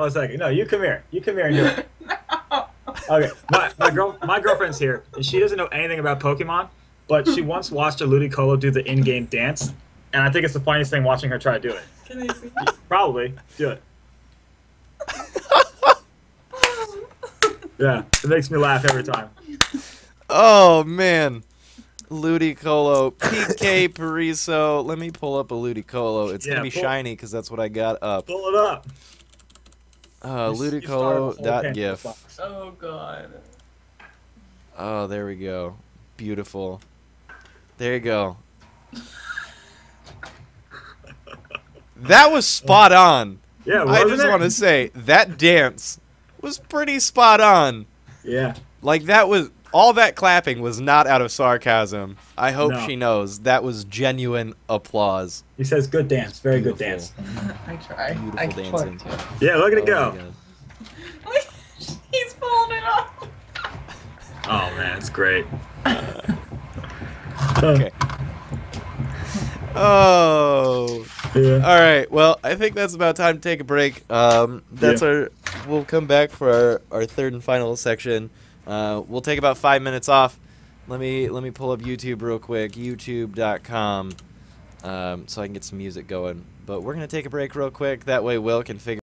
a second. No, you come here. You come here and do it. Okay, my girlfriend's here, and she doesn't know anything about Pokemon, but she once watched a Ludicolo do the in-game dance, and I think it's the funniest thing watching her try to do it. Can I see? Probably. Do it. Yeah, it makes me laugh every time. Oh, man. Ludicolo. PK Pariso. Let me pull up a Ludicolo. It's Yeah, going to be shiny because that's what I got up. Pull it up. Ludicolo.gif. Oh god. Oh, there we go. Beautiful. There you go. That was spot on. Yeah, I wasn't just it? want to say, that dance was pretty spot on. Yeah. Like, that was... All that clapping was not out of sarcasm. I hope No. she knows. That was genuine applause. He says good dance. Very good Beautiful. dance. I try. Beautiful I dancing. try to. Yeah, look at it Oh go. my God. He's pulling it off. Oh, man, it's great. Okay. Oh. Yeah. All right. Well, I think that's about time to take a break. That's our. We'll come back for our third and final section. We'll take about 5 minutes off. Let me pull up YouTube real quick. YouTube.com. So I can get some music going. But we're gonna take a break real quick. That way Will can figure.